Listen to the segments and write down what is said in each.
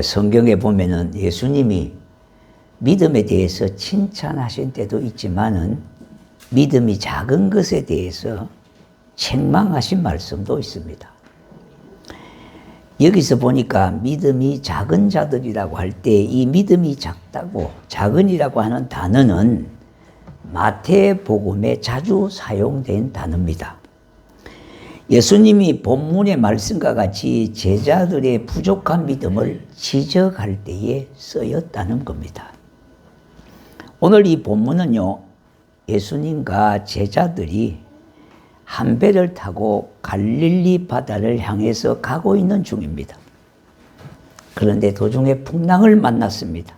성경에 보면은 예수님이 믿음에 대해서 칭찬하신 때도 있지만은 믿음이 작은 것에 대해서 책망하신 말씀도 있습니다. 여기서 보니까 믿음이 작은 자들이라고 할 때 이 믿음이 작다고 작은이라고 하는 단어는 마태복음에 자주 사용된 단어입니다. 예수님이 본문의 말씀과 같이 제자들의 부족한 믿음을 지적할 때에 쓰였다는 겁니다. 오늘 이 본문은요, 예수님과 제자들이 한 배를 타고 갈릴리 바다를 향해서 가고 있는 중입니다. 그런데 도중에 풍랑을 만났습니다.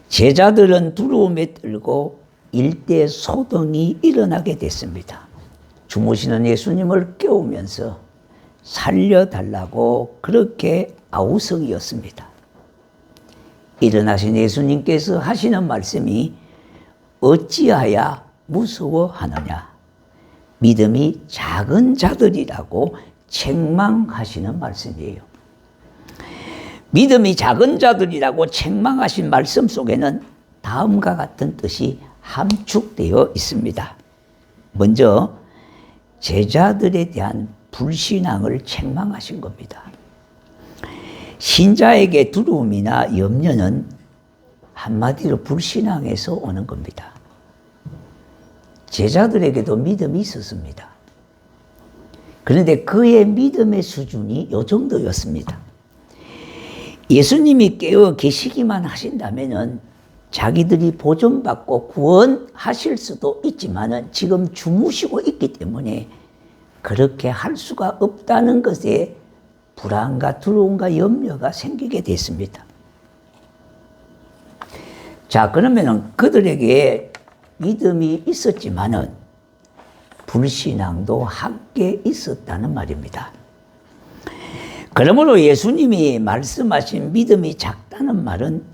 제자들은 두려움에 떨고 일대 소동이 일어나게 됐습니다. 주무시는 예수님을 깨우면서 살려달라고 그렇게 아우성이었습니다. 일어나신 예수님께서 하시는 말씀이 어찌하여 무서워하느냐, 믿음이 작은 자들이라고 책망하시는 말씀이에요. 믿음이 작은 자들이라고 책망하신 말씀 속에는 다음과 같은 뜻이 함축되어 있습니다. 먼저 제자들에 대한 불신앙을 책망하신 겁니다. 신자에게 두려움이나 염려는 한마디로 불신앙에서 오는 겁니다. 제자들에게도 믿음이 있었습니다. 그런데 그의 믿음의 수준이 이 정도였습니다. 예수님이 깨어 계시기만 하신다면은 자기들이 보존받고 구원하실 수도 있지만은 지금 주무시고 있기 때문에 그렇게 할 수가 없다는 것에 불안과 두려움과 염려가 생기게 됐습니다. 자, 그러면은 그들에게 믿음이 있었지만은 불신앙도 함께 있었다는 말입니다. 그러므로 예수님이 말씀하신 믿음이 작다는 말은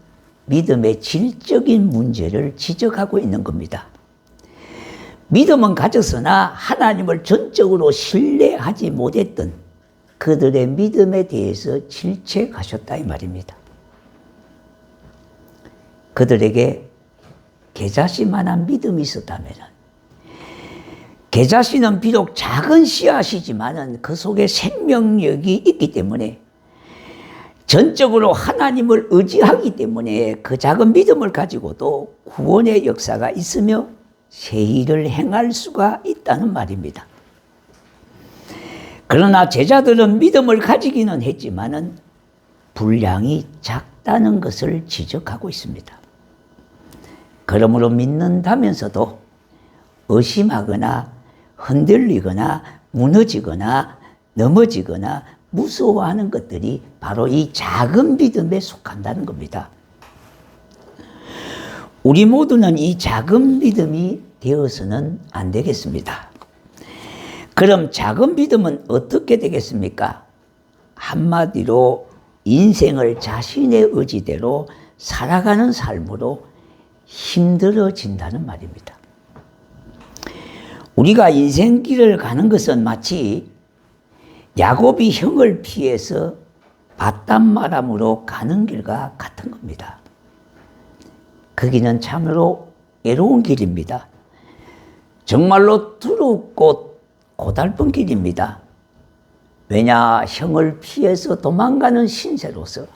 믿음의 질적인 문제를 지적하고 있는 겁니다. 믿음은 가졌으나 하나님을 전적으로 신뢰하지 못했던 그들의 믿음에 대해서 질책하셨다 이 말입니다. 그들에게 겨자씨만한 믿음이 있었다면 겨자씨는 비록 작은 씨앗이지만 그 속에 생명력이 있기 때문에 전적으로 하나님을 의지하기 때문에 그 작은 믿음을 가지고도 구원의 역사가 있으며 새 일을 행할 수가 있다는 말입니다. 그러나 제자들은 믿음을 가지기는 했지만은 분량이 작다는 것을 지적하고 있습니다. 그러므로 믿는다면서도 의심하거나 흔들리거나 무너지거나 넘어지거나 무서워하는 것들이 바로 이 작은 믿음에 속한다는 겁니다. 우리 모두는 이 작은 믿음이 되어서는 안 되겠습니다. 그럼 작은 믿음은 어떻게 되겠습니까? 한마디로 인생을 자신의 의지대로 살아가는 삶으로 힘들어진다는 말입니다. 우리가 인생길을 가는 것은 마치 야곱이 형을 피해서 바단마람으로 가는 길과 같은 겁니다. 그 길은 참으로 외로운 길입니다. 정말로 두렵고 고달픈 길입니다. 왜냐, 형을 피해서 도망가는 신세로서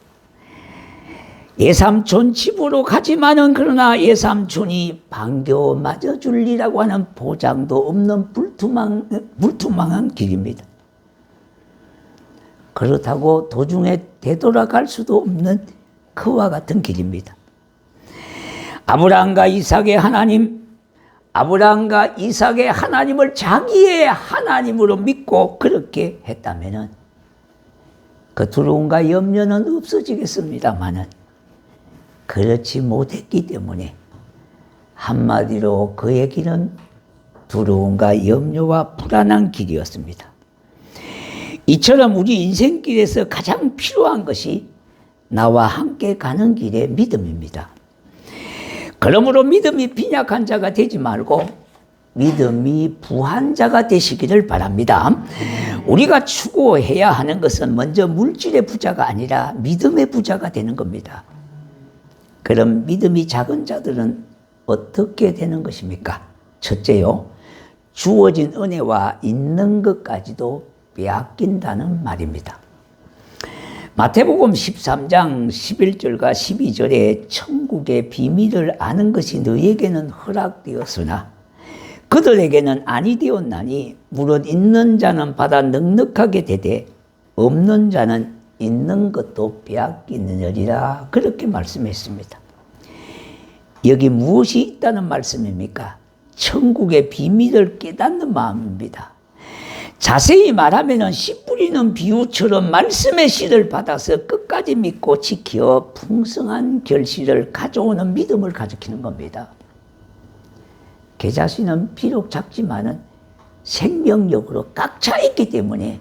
예삼촌 집으로 가지만은 그러나 예삼촌이 반겨 맞아줄리라고 하는 보장도 없는 불투망한 길입니다. 그렇다고 도중에 되돌아갈 수도 없는 그와 같은 길입니다. 아브라함과 이삭의 하나님을 자기의 하나님으로 믿고 그렇게 했다면은 그 두려움과 염려는 없어지겠습니다만은 그렇지 못했기 때문에 한마디로 그의 길은 두려움과 염려와 불안한 길이었습니다. 이처럼 우리 인생길에서 가장 필요한 것이 나와 함께 가는 길의 믿음입니다. 그러므로 믿음이 빈약한 자가 되지 말고 믿음이 부한 자가 되시기를 바랍니다. 우리가 추구해야 하는 것은 먼저 물질의 부자가 아니라 믿음의 부자가 되는 겁니다. 그럼 믿음이 작은 자들은 어떻게 되는 것입니까? 첫째요, 주어진 은혜와 있는 것까지도 빼앗긴다는 말입니다. 마태복음 13장 11절과 12절에 천국의 비밀을 아는 것이 너희에게는 허락되었으나 그들에게는 아니 되었나니 물은 있는 자는 받아 넉넉하게 되되 없는 자는 있는 것도 빼앗기느니라, 그렇게 말씀했습니다. 여기 무엇이 있다는 말씀입니까? 천국의 비밀을 깨닫는 마음입니다. 자세히 말하면 씨 뿌리는 비유처럼 말씀의 씨를 받아서 끝까지 믿고 지켜 풍성한 결실을 가져오는 믿음을 가리키는 겁니다. 겨자씨는 비록 작지만은 생명력으로 꽉 차 있기 때문에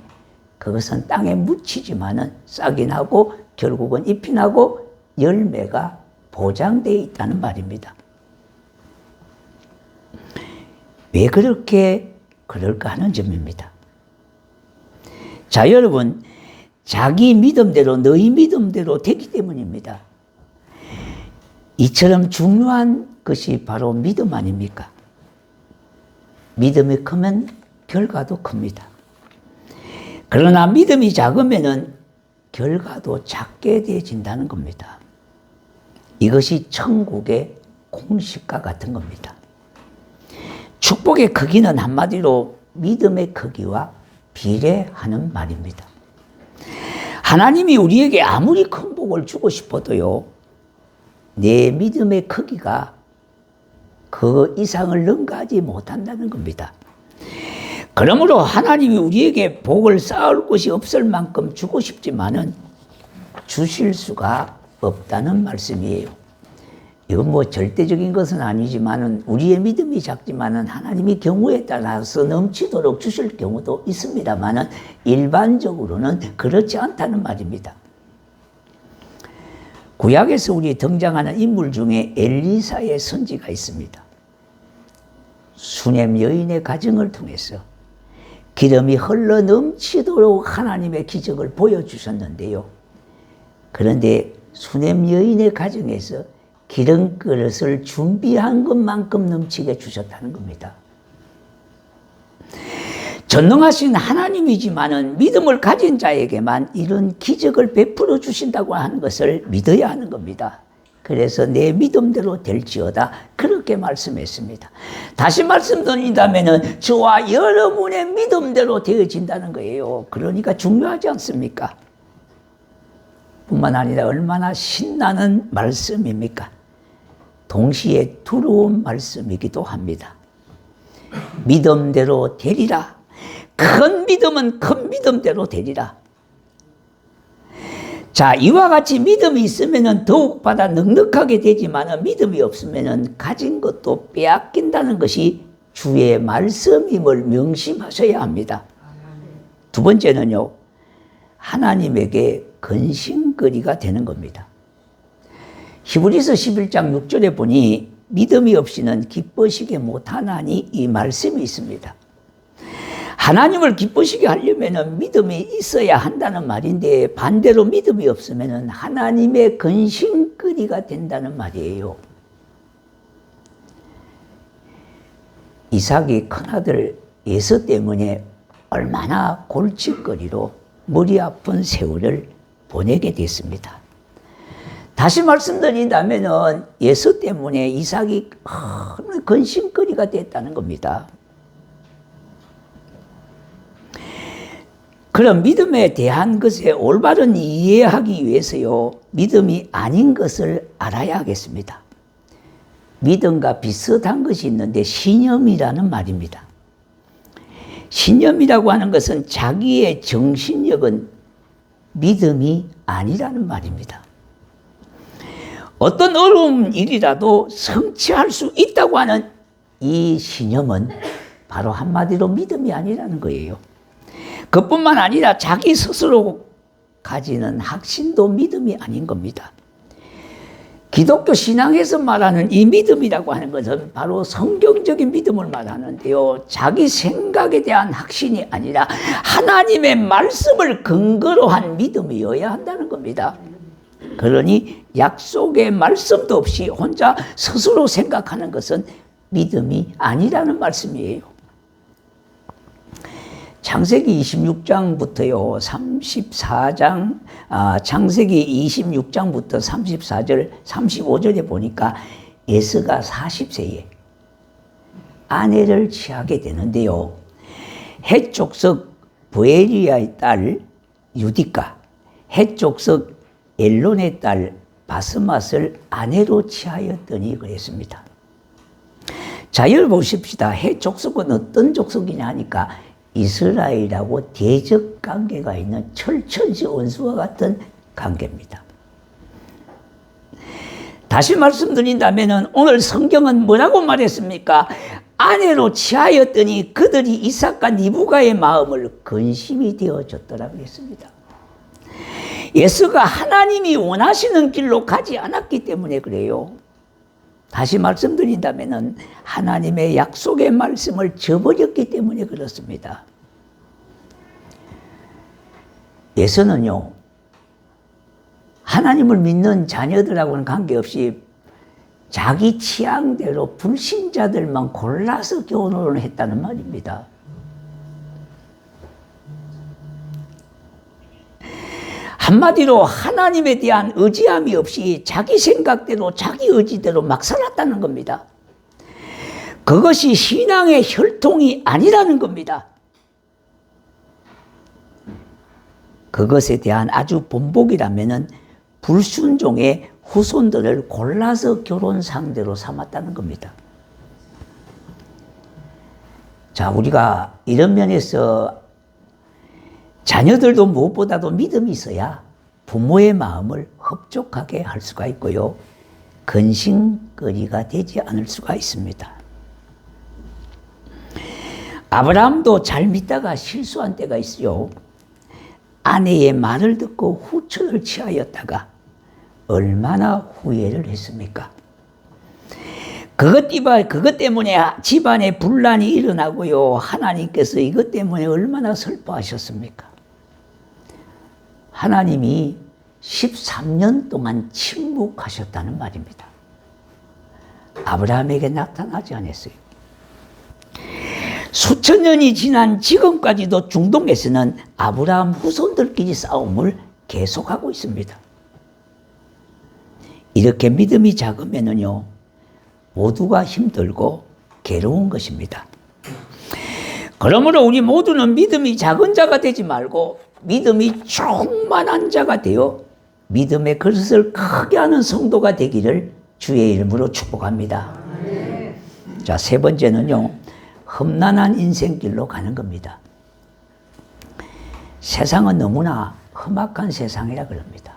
그것은 땅에 묻히지만은 싹이 나고 결국은 잎이 나고 열매가 보장되어 있다는 말입니다. 왜 그렇게 그럴까 하는 점입니다. 자, 여러분, 자기 믿음대로 너희 믿음대로 되기 때문입니다. 이처럼 중요한 것이 바로 믿음 아닙니까? 믿음이 크면 결과도 큽니다. 그러나 믿음이 작으면 결과도 작게 되어진다는 겁니다. 이것이 천국의 공식과 같은 겁니다. 축복의 크기는 한마디로 믿음의 크기와 비례하는 말입니다. 하나님이 우리에게 아무리 큰 복을 주고 싶어도요, 내 믿음의 크기가 그 이상을 능가하지 못한다는 겁니다. 그러므로 하나님이 우리에게 복을 쌓을 곳이 없을 만큼 주고 싶지만은 주실 수가 없다는 말씀이에요. 이건 뭐 절대적인 것은 아니지만은 우리의 믿음이 작지만은 하나님이 경우에 따라서 넘치도록 주실 경우도 있습니다만은 일반적으로는 그렇지 않다는 말입니다. 구약에서 우리 등장하는 인물 중에 엘리사의 선지가 있습니다. 수넴 여인의 가정을 통해서 기름이 흘러 넘치도록 하나님의 기적을 보여주셨는데요. 그런데 수넴 여인의 가정에서 기름 그릇을 준비한 것만큼 넘치게 주셨다는 겁니다. 전능하신 하나님이지만은 믿음을 가진 자에게만 이런 기적을 베풀어 주신다고 하는 것을 믿어야 하는 겁니다. 그래서 내 믿음대로 될지어다, 그렇게 말씀했습니다. 다시 말씀드린다면은 저와 여러분의 믿음대로 되어진다는 거예요. 그러니까 중요하지 않습니까? 뿐만 아니라 얼마나 신나는 말씀입니까? 동시에 두려운 말씀이기도 합니다. 믿음대로 되리라. 큰 믿음은 큰 믿음대로 되리라. 자, 이와 같이 믿음이 있으면 더욱 받아 넉넉하게 되지만 믿음이 없으면 가진 것도 빼앗긴다는 것이 주의 말씀임을 명심하셔야 합니다. 두 번째는요, 하나님에게 근심거리가 되는 겁니다. 히브리서 11장 6절에 보니 믿음이 없이는 기뻐시게 못하나니 이 말씀이 있습니다. 하나님을 기쁘시게 하려면 믿음이 있어야 한다는 말인데 반대로 믿음이 없으면 하나님의 근심거리가 된다는 말이에요. 이삭이 큰아들 에서 때문에 얼마나 골칫거리로 머리 아픈 세월을 보내게 됐습니다. 다시 말씀드린다면 에서 때문에 이삭이 큰 근심거리가 됐다는 겁니다. 그럼 믿음에 대한 것에 올바른 이해하기 위해서요, 믿음이 아닌 것을 알아야 하겠습니다. 믿음과 비슷한 것이 있는데 신념이라는 말입니다. 신념이라고 하는 것은 자기의 정신력은 믿음이 아니라는 말입니다. 어떤 어려운 일이라도 성취할 수 있다고 하는 이 신념은 바로 한마디로 믿음이 아니라는 거예요. 그뿐만 아니라 자기 스스로 가지는 확신도 믿음이 아닌 겁니다. 기독교 신앙에서 말하는 이 믿음이라고 하는 것은 바로 성경적인 믿음을 말하는데요. 자기 생각에 대한 확신이 아니라 하나님의 말씀을 근거로 한 믿음이어야 한다는 겁니다. 그러니 약속의 말씀도 없이 혼자 스스로 생각하는 것은 믿음이 아니라는 말씀이에요. 창세기 26장부터요, 34장, 창세기 26장부터 34절, 35절에 보니까 에서가 40세에 아내를 취하게 되는데요. 헷 족속 브에리아의 딸 유디카, 헷 족속 엘론의 딸 바스맛을 아내로 취하였더니 그랬습니다. 자, 여기 보십시다. 헷 족속은 어떤 족속이냐 하니까 이스라엘하고 대적 관계가 있는 철천지 원수와 같은 관계입니다. 다시 말씀드린다면 오늘 성경은 뭐라고 말했습니까? 아내로 취하였더니 그들이 이삭과 리브가의 마음을 근심이 되어졌더라고 했습니다. 에서가 하나님이 원하시는 길로 가지 않았기 때문에 그래요. 다시 말씀드린다면 하나님의 약속의 말씀을 저버렸기 때문에 그렇습니다. 에서는요, 하나님을 믿는 자녀들하고는 관계없이 자기 취향대로 불신자들만 골라서 결혼을 했다는 말입니다. 한마디로 하나님에 대한 의지함이 없이 자기 생각대로 자기 의지대로 막 살았다는 겁니다. 그것이 신앙의 혈통이 아니라는 겁니다. 그것에 대한 아주 본보기라면은 불순종의 후손들을 골라서 결혼 상대로 삼았다는 겁니다. 자, 우리가 이런 면에서 자녀들도 무엇보다도 믿음이 있어야 부모의 마음을 흡족하게 할 수가 있고요. 근심거리가 되지 않을 수가 있습니다. 아브라함도 잘 믿다가 실수한 때가 있어요. 아내의 말을 듣고 후처를 취하였다가 얼마나 후회를 했습니까? 그것 때문에 집안에 분란이 일어나고요. 하나님께서 이것 때문에 얼마나 슬퍼하셨습니까? 하나님이 13년 동안 침묵하셨다는 말입니다. 아브라함에게 나타나지 않았어요. 수천 년이 지난 지금까지도 중동에서는 아브라함 후손들끼리 싸움을 계속하고 있습니다. 이렇게 믿음이 작으면요, 모두가 힘들고 괴로운 것입니다. 그러므로 우리 모두는 믿음이 작은 자가 되지 말고 믿음이 충만한 자가 되어 믿음의 그릇을 크게 하는 성도가 되기를 주의 이름으로 축복합니다. 자, 세 번째는요, 험난한 인생길로 가는 겁니다. 세상은 너무나 험악한 세상이라 그럽니다.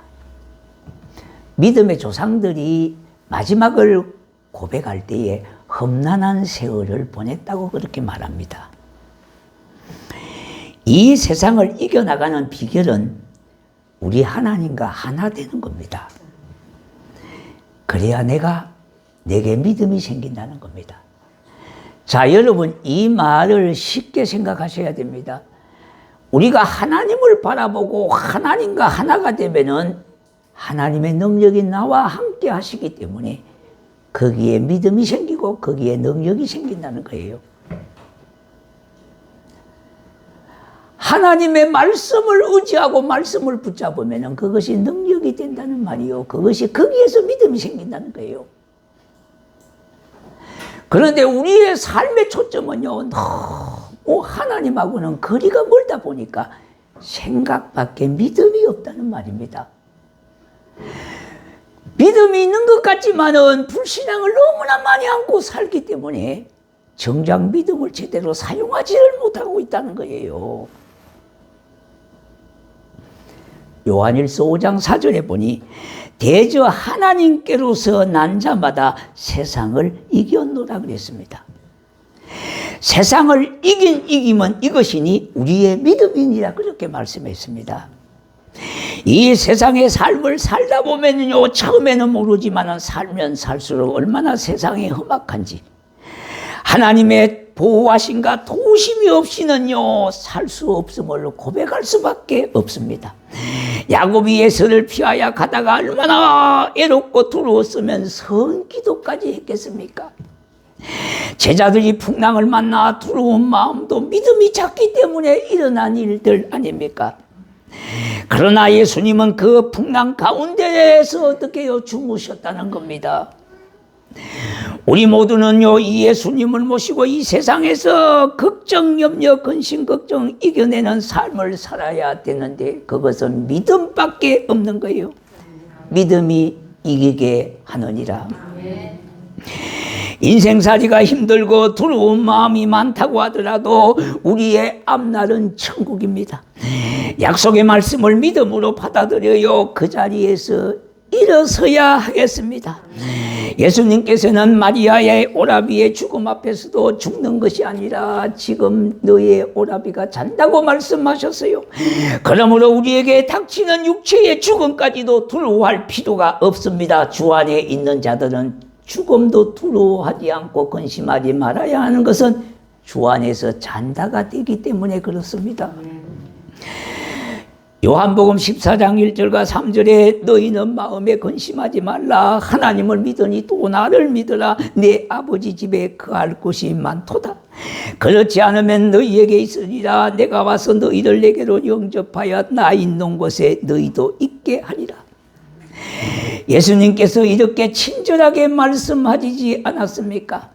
믿음의 조상들이 마지막을 고백할 때에 험난한 세월을 보냈다고 그렇게 말합니다. 이 세상을 이겨나가는 비결은 우리 하나님과 하나 되는 겁니다. 그래야 내게 믿음이 생긴다는 겁니다. 자, 여러분, 이 말을 쉽게 생각하셔야 됩니다. 우리가 하나님을 바라보고 하나님과 하나가 되면은 하나님의 능력이 나와 함께 하시기 때문에 거기에 믿음이 생기고 거기에 능력이 생긴다는 거예요. 하나님의 말씀을 의지하고 말씀을 붙잡으면 그것이 능력이 된다는 말이요. 그것이 거기에서 믿음이 생긴다는 거예요. 그런데 우리의 삶의 초점은요, 너무 하나님하고는 거리가 멀다 보니까 생각밖에 믿음이 없다는 말입니다. 믿음이 있는 것 같지만은 불신앙을 너무나 많이 안고 살기 때문에 정작 믿음을 제대로 사용하지를 못하고 있다는 거예요. 요한일서 5장 4절에 보니 대저 하나님께로서 난 자마다 세상을 이겼노라 그랬습니다. 세상을 이긴 이김은 이것이니 우리의 믿음이니라 그렇게 말씀했습니다. 이 세상의 삶을 살다 보면요, 처음에는 모르지만 살면 살수록 얼마나 세상이 험악한지, 하나님의 보호하심과 도우심이 없이는요 살 수 없음을 고백할 수밖에 없습니다. 야곱이 에서를 피하여 가다가 얼마나 애롭고 두려웠으면 성기도까지 했겠습니까? 제자들이 풍랑을 만나 두려운 마음도 믿음이 작기 때문에 일어난 일들 아닙니까? 그러나 예수님은 그 풍랑 가운데에서 어떻게 주무셨다는 겁니다. 우리 모두는요 이 예수님을 모시고 이 세상에서 걱정, 염려, 근심, 걱정 이겨내는 삶을 살아야 되는데 그것은 믿음밖에 없는 거예요. 믿음이 이기게 하느니라. 인생살이가 힘들고 두려운 마음이 많다고 하더라도 우리의 앞날은 천국입니다. 약속의 말씀을 믿음으로 받아들여요. 그 자리에서 일어서야 하겠습니다. 예수님께서는 마리아의 오라비의 죽음 앞에서도 죽는 것이 아니라 지금 너의 오라비가 잔다고 말씀하셨어요. 그러므로 우리에게 닥치는 육체의 죽음까지도 두려워할 필요가 없습니다. 주 안에 있는 자들은 죽음도 두려워하지 않고 근심하지 말아야 하는 것은 주 안에서 잔다가 되기 때문에 그렇습니다. 요한복음 14장 1절과 3절에 너희는 마음에 근심하지 말라. 하나님을 믿으니 또 나를 믿으라. 내 아버지 집에 거할 곳이 많도다. 그렇지 않으면 너희에게 있으리라. 내가 와서 너희를 내게로 영접하여 나 있는 곳에 너희도 있게 하리라. 예수님께서 이렇게 친절하게 말씀하시지 않았습니까?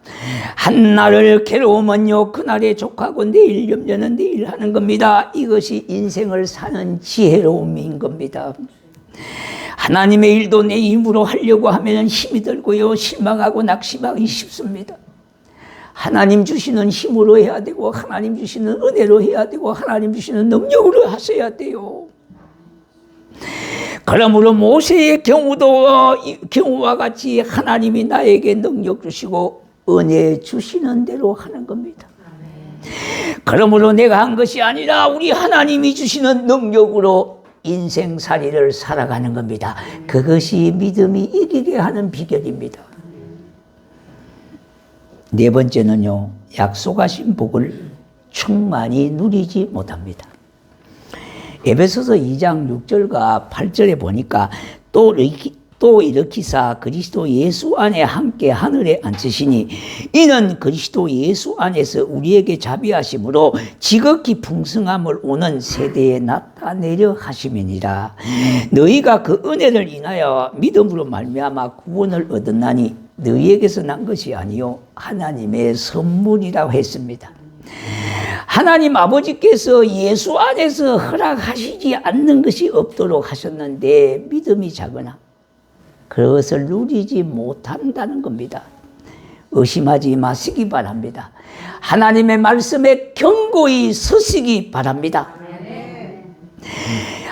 한날을 괴로우면요 그날에 족하고 내일 염려는 내일 하는 겁니다. 이것이 인생을 사는 지혜로움인 겁니다. 하나님의 일도 내 힘으로 하려고 하면 힘이 들고요 실망하고 낙심하기 쉽습니다. 하나님 주시는 힘으로 해야 되고 하나님 주시는 은혜로 해야 되고 하나님 주시는 능력으로 하셔야 돼요. 그러므로 모세의 경우와 같이 하나님이 나에게 능력 주시고 은혜 주시는 대로 하는 겁니다. 그러므로 내가 한 것이 아니라 우리 하나님이 주시는 능력으로 인생살이를 살아가는 겁니다. 그것이 믿음이 이기게 하는 비결입니다. 네 번째는요, 약속하신 복을 충만히 누리지 못합니다. 에베소서 2장 6절과 8절에 보니까 또 일으키사 그리스도 예수 안에 함께 하늘에 앉으시니 이는 그리스도 예수 안에서 우리에게 자비하심으로 지극히 풍성함을 오는 세대에 나타내려 하심이니라. 너희가 그 은혜를 인하여 믿음으로 말미암아 구원을 얻었나니 너희에게서 난 것이 아니요 하나님의 선물이라고 했습니다. 하나님 아버지께서 예수 안에서 허락하시지 않는 것이 없도록 하셨는데 믿음이 작으나 그것을 누리지 못한다는 겁니다. 의심하지 마시기 바랍니다. 하나님의 말씀에 견고히 서시기 바랍니다.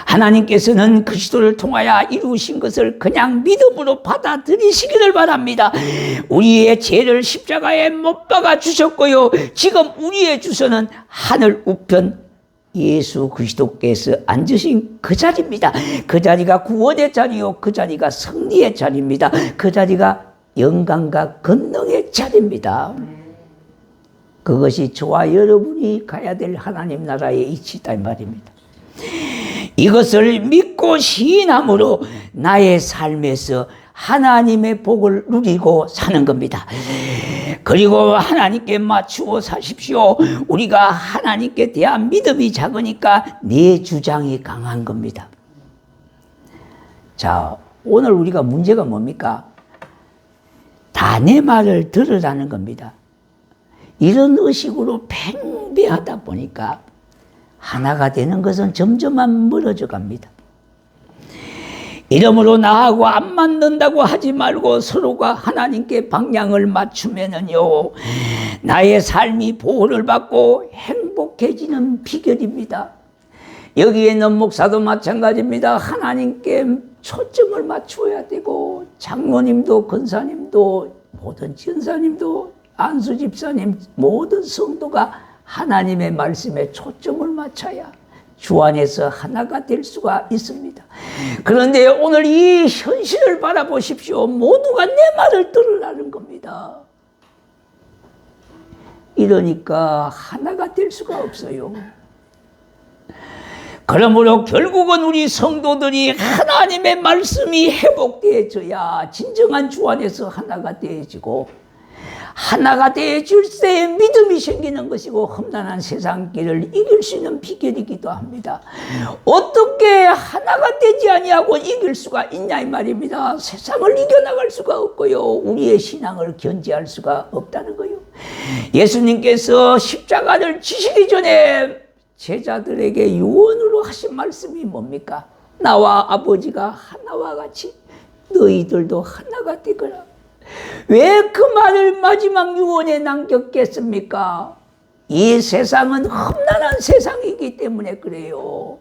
하나님께서는 그리스도를 통하여 이루신 것을 그냥 믿음으로 받아들이시기를 바랍니다. 우리의 죄를 십자가에 못 박아 주셨고요. 지금 우리의 주소는 하늘 우편 예수 그리스도께서 앉으신 그 자리입니다. 그 자리가 구원의 자리요. 그 자리가 승리의 자리입니다. 그 자리가 영광과 권능의 자리입니다. 그것이 저와 여러분이 가야 될 하나님 나라의 이치다 이 말입니다. 이것을 믿고 시인함으로 나의 삶에서 하나님의 복을 누리고 사는 겁니다. 그리고 하나님께 맞추어 사십시오. 우리가 하나님께 대한 믿음이 작으니까 내 주장이 강한 겁니다. 자, 오늘 우리가 문제가 뭡니까? 다 내 말을 들으라는 겁니다. 이런 의식으로 팽배하다 보니까 하나가 되는 것은 점점 멀어져 갑니다. 이러므로 나하고 안 맞는다고 하지 말고 서로가 하나님께 방향을 맞추면은요, 나의 삶이 보호를 받고 행복해지는 비결입니다. 여기에 있는 목사도 마찬가지입니다. 하나님께 초점을 맞추어야 되고, 장로님도 권사님도 모든 전사님도 안수 집사님 모든 성도가 하나님의 말씀에 초점을 맞춰야 주 안에서 하나가 될 수가 있습니다. 그런데 오늘 이 현실을 바라보십시오. 모두가 내 말을 들으라는 겁니다. 이러니까 하나가 될 수가 없어요. 그러므로 결국은 우리 성도들이 하나님의 말씀이 회복되어져야 진정한 주 안에서 하나가 되어지고, 하나가 되어질 때 믿음이 생기는 것이고 험난한 세상 길을 이길 수 있는 비결이기도 합니다. 어떻게 하나가 되지 아니하고 이길 수가 있냐 이 말입니다. 세상을 이겨나갈 수가 없고요, 우리의 신앙을 견지할 수가 없다는 거예요. 예수님께서 십자가를 지시기 전에 제자들에게 유언으로 하신 말씀이 뭡니까? 나와 아버지가 하나와 같이 너희들도 하나가 되거라. 왜 그 말을 마지막 유언에 남겼겠습니까? 이 세상은 험난한 세상이기 때문에 그래요.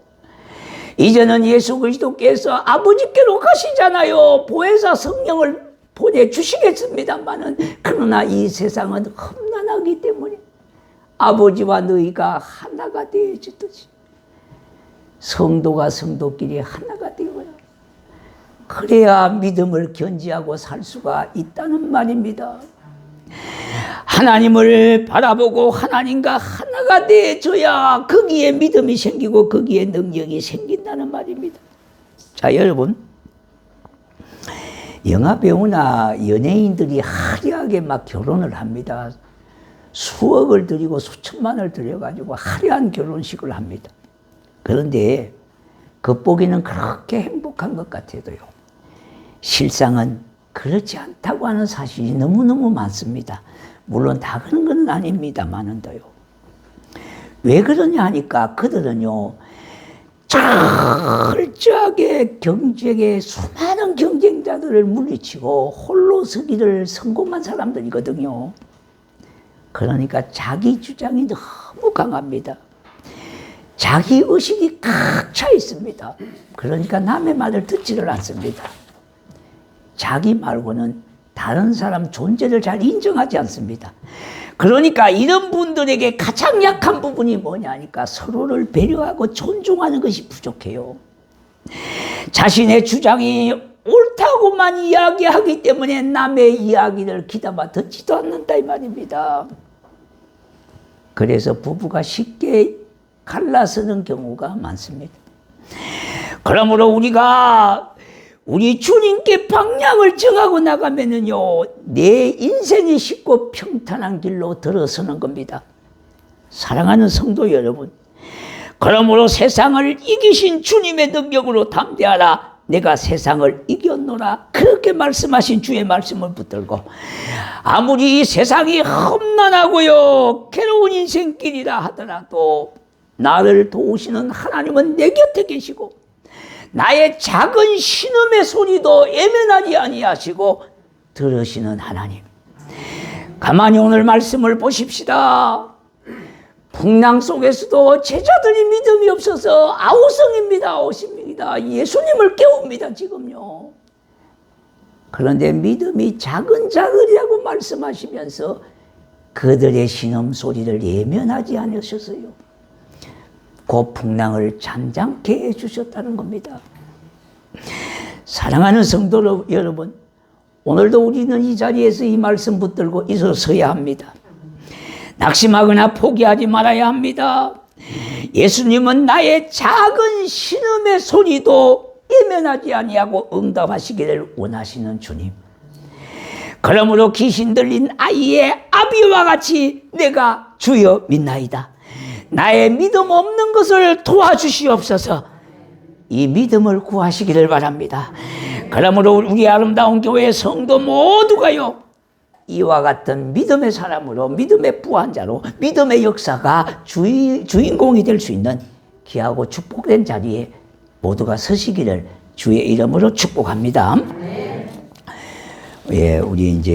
이제는 예수 그리스도께서 아버지께로 가시잖아요. 보혜사 성령을 보내주시겠습니다만은, 그러나 이 세상은 험난하기 때문에 아버지와 너희가 하나가 되어지듯이 성도가 성도끼리 하나가 되어요. 그래야 믿음을 견지하고 살 수가 있다는 말입니다. 하나님을 바라보고 하나님과 하나가 되어져야 거기에 믿음이 생기고 거기에 능력이 생긴다는 말입니다. 자, 여러분, 영화배우나 연예인들이 화려하게 막 결혼을 합니다. 수억을 들이고 수천만을 들여가지고 화려한 결혼식을 합니다. 그런데 겉보기는 그렇게 행복한 것 같아도요, 실상은 그렇지 않다고 하는 사실이 너무너무 많습니다. 물론 다 그런 건 아닙니다만은도요. 왜 그러냐 하니까 그들은요, 철저하게 경쟁에 수많은 경쟁자들을 물리치고 홀로 서기를 성공한 사람들이거든요. 그러니까 자기 주장이 너무 강합니다. 자기 의식이 꽉 차 있습니다. 그러니까 남의 말을 듣지를 않습니다. 자기 말고는 다른 사람 존재를 잘 인정하지 않습니다. 그러니까 이런 분들에게 가장 약한 부분이 뭐냐 하니까 서로를 배려하고 존중하는 것이 부족해요. 자신의 주장이 옳다고만 이야기하기 때문에 남의 이야기를 귀담아 듣지도 않는다 이 말입니다. 그래서 부부가 쉽게 갈라서는 경우가 많습니다. 그러므로 우리 주님께 방향을 정하고 나가면은요, 내 인생이 쉽고 평탄한 길로 들어서는 겁니다. 사랑하는 성도 여러분, 그러므로 세상을 이기신 주님의 능력으로 담대하라. 내가 세상을 이겼노라. 그렇게 말씀하신 주의 말씀을 붙들고, 아무리 이 세상이 험난하고요 괴로운 인생길이라 하더라도 나를 도우시는 하나님은 내 곁에 계시고, 나의 작은 신음의 소리도 예면하지 아니하시고 들으시는 하나님. 가만히 오늘 말씀을 보십시다. 풍랑 속에서도 제자들이 믿음이 없어서 아우성입니다. 예수님을 깨웁니다 지금요. 그런데 믿음이 작은 자들이라고 말씀하시면서 그들의 신음소리를 예면하지 않으셨어요. 그 풍랑을 잠잠케 해주셨다는 겁니다. 사랑하는 성도 여러분, 오늘도 우리는 이 자리에서 이 말씀 붙들고 있어서야 합니다. 낙심하거나 포기하지 말아야 합니다. 예수님은 나의 작은 신음의 소리도 예면하지 아니하고 응답하시기를 원하시는 주님. 그러므로 귀신 들린 아이의 아비와 같이 내가 주여 믿나이다. 나의 믿음 없는 것을 도와주시옵소서. 이 믿음을 구하시기를 바랍니다. 그러므로 우리 아름다운 교회 성도 모두가요, 이와 같은 믿음의 사람으로, 믿음의 부한자로, 믿음의 역사가 주인공이 될 수 있는 귀하고 축복된 자리에 모두가 서시기를 주의 이름으로 축복합니다. 예, 우리 이제